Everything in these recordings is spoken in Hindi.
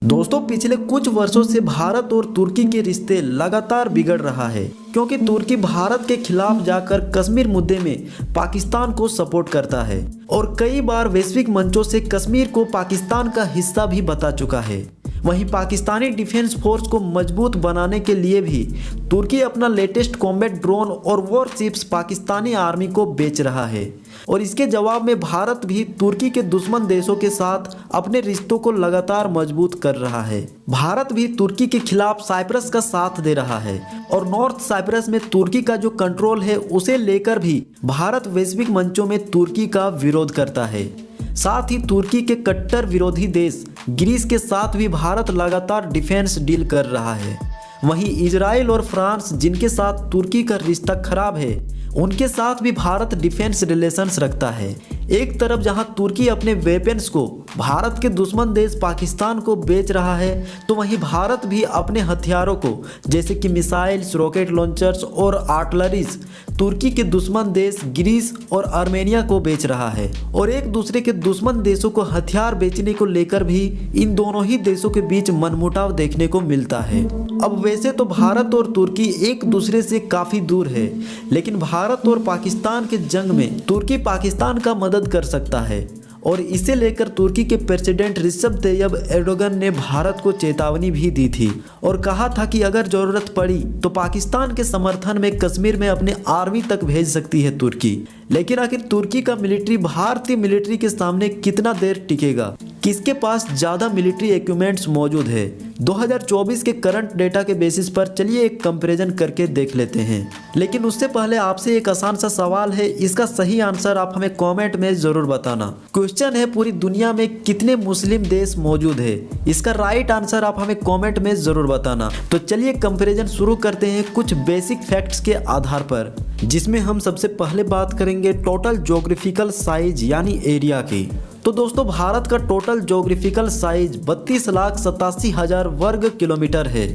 दोस्तों पिछले कुछ वर्षों से भारत और तुर्की के रिश्ते लगातार बिगड़ रहा है क्योंकि तुर्की भारत के खिलाफ जाकर कश्मीर मुद्दे में पाकिस्तान को सपोर्ट करता है और कई बार वैश्विक मंचों से कश्मीर को पाकिस्तान का हिस्सा भी बता चुका है। वहीं पाकिस्तानी डिफेंस फोर्स को मजबूत बनाने के लिए भी तुर्की अपना लेटेस्ट कॉम्बैट ड्रोन और वॉरशिप्स पाकिस्तानी आर्मी को बेच रहा है और इसके जवाब में भारत भी तुर्की के दुश्मन देशों के साथ अपने रिश्तों को लगातार मजबूत कर रहा है। भारत भी तुर्की के खिलाफ साइप्रस का साथ दे रहा है और नॉर्थ साइप्रस में तुर्की का जो कंट्रोल है उसे लेकर भी भारत वैश्विक मंचों में तुर्की का विरोध करता है। साथ ही तुर्की के कट्टर विरोधी देश ग्रीस के साथ भी भारत लगातार डिफेंस डील कर रहा है। वहीं इजराइल और फ्रांस जिनके साथ तुर्की का रिश्ता खराब है उनके साथ भी भारत डिफेंस रिलेशंस रखता है। एक तरफ जहां तुर्की अपने वेपन्स को भारत के दुश्मन देश पाकिस्तान को बेच रहा है तो वहीं भारत भी अपने हथियारों को जैसे कि मिसाइल्स, रॉकेट लॉन्चर्स और आर्टिलरीज तुर्की के दुश्मन देश ग्रीस और आर्मेनिया को बेच रहा है और एक दूसरे के दुश्मन देशों को हथियार बेचने को लेकर भी इन दोनों ही देशों के बीच मनमुटाव देखने को मिलता है। अब वैसे तो भारत और तुर्की एक दूसरे से काफ़ी दूर है, लेकिन भारत और पाकिस्तान के जंग में तुर्की पाकिस्तान का मदद कर सकता है और इसे लेकर तुर्की के प्रेसिडेंट रिसेप तैयब एर्दोगन ने भारत को चेतावनी भी दी थी और कहा था कि अगर ज़रूरत पड़ी तो पाकिस्तान के समर्थन में कश्मीर में अपने आर्मी तक भेज सकती है तुर्की। लेकिन आखिर तुर्की का मिलिट्री भारतीय मिलिट्री के सामने कितना देर टिकेगा, किसके पास ज़्यादा मिलिट्री इक्विपमेंट्स मौजूद है? 2024 के करंट डेटा के बेसिस पर चलिए एक कंपैरिजन करके देख लेते हैं। लेकिन उससे पहले आपसे एक आसान सा सवाल है, इसका सही आंसर आप हमें कमेंट में ज़रूर बताना। क्वेश्चन है पूरी दुनिया में कितने मुस्लिम देश मौजूद है? इसका राइट आंसर आप हमें कमेंट में ज़रूर बताना। तो चलिए कंपैरिजन शुरू करते हैं कुछ बेसिक फैक्ट्स के आधार पर, जिसमें हम सबसे पहले बात करेंगे टोटल ज्योग्राफिकल साइज यानी एरिया की। तो दोस्तों भारत का टोटल ज्योग्राफिकल साइज 32,87,000 वर्ग किलोमीटर है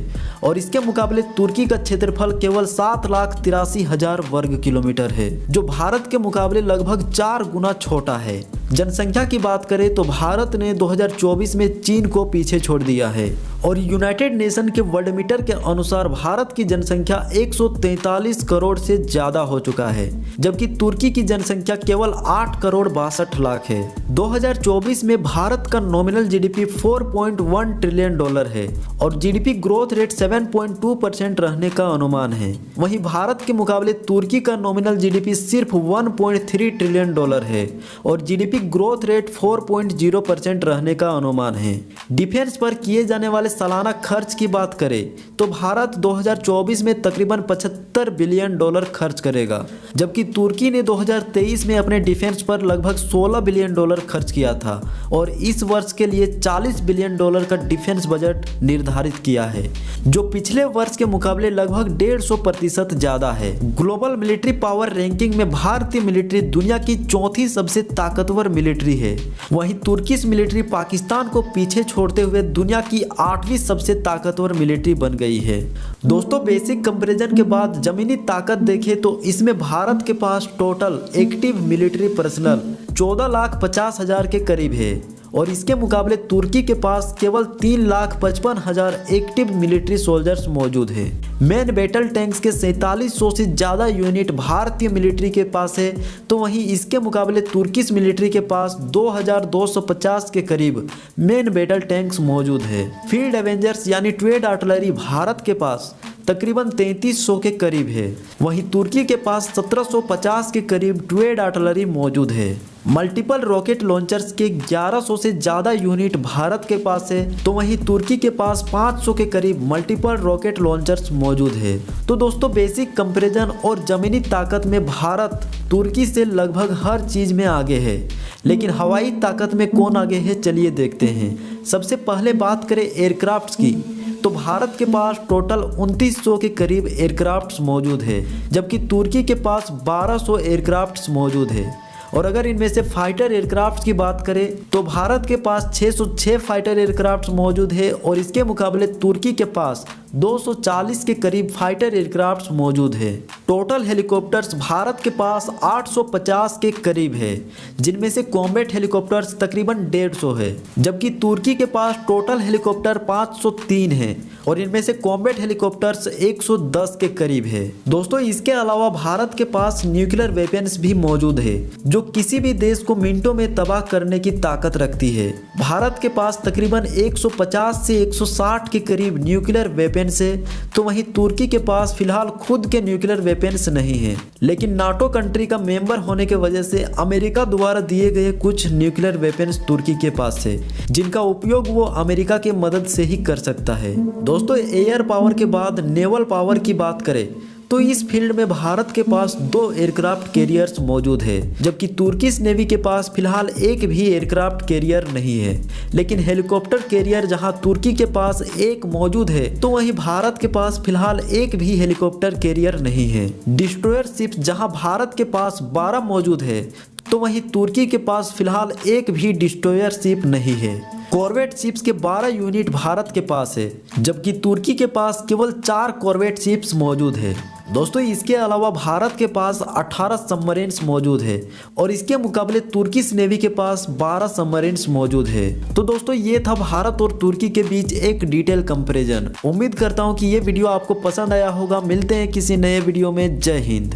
और इसके मुकाबले तुर्की का क्षेत्रफल केवल 7,83,000 वर्ग किलोमीटर है, जो भारत के मुकाबले लगभग 4 गुना छोटा है। जनसंख्या की बात करें तो भारत ने 2024 में चीन को पीछे छोड़ दिया है और यूनाइटेड नेशन के वर्ल्ड मीटर के अनुसार भारत की जनसंख्या 143 करोड़ से ज़्यादा हो चुका है, जबकि तुर्की की जनसंख्या केवल 8 करोड़ 62 लाख है। 2024 में भारत का नॉमिनल जीडीपी 4.1 ट्रिलियन डॉलर है और जीडीपी ग्रोथ रेट 7.2% रहने का अनुमान है। वहीं भारत के मुकाबले तुर्की का नॉमिनल जीडीपी सिर्फ 1.3 ट्रिलियन डॉलर है और जीडीपी ग्रोथ रेट 4.0% रहने का अनुमान है। डिफेंस पर किए जाने वाले सालाना खर्च की बात करें तो भारत 2024 में तकरीबन 75 बिलियन डॉलर खर्च करेगा, जबकि तुर्की ने 2023 में अपने डिफेंस पर लगभग 16 बिलियन डॉलर खर्च किया था और इस वर्ष के लिए 40 बिलियन डॉलर का डिफेंस बजट निर्धारित किया है, जो पिछले वर्ष के मुकाबले लगभग 150% ज़्यादा है। ग्लोबल मिलिट्री पावर रैंकिंग में भारतीय मिलिट्री दुनिया की चौथी सबसे ताकतवर मिलिट्री है। वहीं तुर्किश मिलिट्री पाकिस्तान को पीछे छोड़ते हुए दुनिया की 8वीं सबसे ताकतवर मिलिट्री बन गई है। दोस्तों बेसिक कंपैरिजन के बाद जमीनी ताकत देखें तो इसमें भारत के पास टोटल एक्टिव मिलिट्री पर्सनल 14,50,000 के करीब है और इसके मुकाबले तुर्की के पास केवल 3,55,000 एक्टिव मिलिट्री सोल्जर्स मौजूद है। मेन बैटल टैंक्स के 4700 से ज़्यादा यूनिट भारतीय मिलिट्री के पास है, तो वहीं इसके मुकाबले तुर्किश मिलिट्री के पास 2,250 के करीब मेन बैटल टैंक्स मौजूद है। फील्ड एवेंजर्स यानी ट्रेड आर्टिलरी भारत के पास तकरीबन 3300 के करीब है, वहीं तुर्की के पास 1750 के करीब ट्रेड आर्टिलरी मौजूद है। मल्टीपल रॉकेट लॉन्चर्स के 1100 से ज़्यादा यूनिट भारत के पास है, तो वहीं तुर्की के पास 500 के करीब मल्टीपल रॉकेट लॉन्चर्स मौजूद है। तो दोस्तों बेसिक कंपैरिजन और ज़मीनी ताकत में भारत तुर्की से लगभग हर चीज़ में आगे है, लेकिन हवाई ताकत में कौन आगे है चलिए देखते हैं। सबसे पहले बात करें एयरक्राफ्ट्स की, तो भारत के पास टोटल 2900 के करीब एयरक्राफ्ट्स मौजूद है, जबकि तुर्की के पास 1200 एयरक्राफ्ट्स मौजूद है। और अगर इनमें से फाइटर एयरक्राफ्ट्स की बात करें तो भारत के पास 606 फाइटर एयरक्राफ्ट्स मौजूद है और इसके मुकाबले तुर्की के पास 240 के करीब फाइटर एयरक्राफ्ट्स मौजूद है। टोटल हेलीकॉप्टर्स भारत के पास 850 के करीब है, जिनमें से कॉम्बैट हेलीकॉप्टर्स तकरीबन 150 है, जबकि तुर्की के पास टोटल हेलीकॉप्टर 503 है और इनमें से कॉम्बैट हेलीकॉप्टर्स 110 के करीब है। दोस्तों, इसके अलावा भारत के पास न्यूक्लियर वेपन्स भी मौजूद है जो किसी भी देश को मिनटों में तबाह करने की ताकत रखती है। भारत के पास तकरीबन 150 से 160 के करीब न्यूक्लियर वेपन्स है, तो वहीं तुर्की के पास फिलहाल खुद के न्यूक्लियर वेपन्स नहीं है, लेकिन नाटो कंट्री का मेंबर होने के वजह से अमेरिका द्वारा दिए गए कुछ न्यूक्लियर वेपन्स तुर्की के पास है, जिनका उपयोग वो अमेरिका के मदद से ही कर सकता है। दोस्तों, एयर पावर के बाद नेवल पावर की बात करें तो इस फील्ड में भारत के पास 2 एयरक्राफ्ट कैरियर्स मौजूद है, जबकि तुर्की नेवी के पास फिलहाल एक भी एयरक्राफ्ट कैरियर नहीं है। लेकिन हेलीकॉप्टर कैरियर जहां तुर्की के पास एक मौजूद है, तो वहीं भारत के पास फिलहाल एक भी हेलीकॉप्टर कैरियर नहीं है। डिस्ट्रॉयर शिप्स जहां भारत के पास 12 मौजूद है, तो वहीं तुर्की के पास फिलहाल एक भी डिस्ट्रॉयर शिप नहीं है। कॉर्वेट शिप्स के 12 यूनिट भारत के पास है, जबकि तुर्की के पास केवल 4 कॉर्वेट शिप्स मौजूद है। दोस्तों, इसके अलावा भारत के पास 18 सबमरीन्स मौजूद है और इसके मुकाबले तुर्की नेवी के पास 12 सबमरीन्स मौजूद है। तो दोस्तों, ये था भारत और तुर्की के बीच एक डिटेल कंपैरिजन। उम्मीद करता हूँ कि ये वीडियो आपको पसंद आया होगा। मिलते हैं किसी नए वीडियो में। जय हिंद।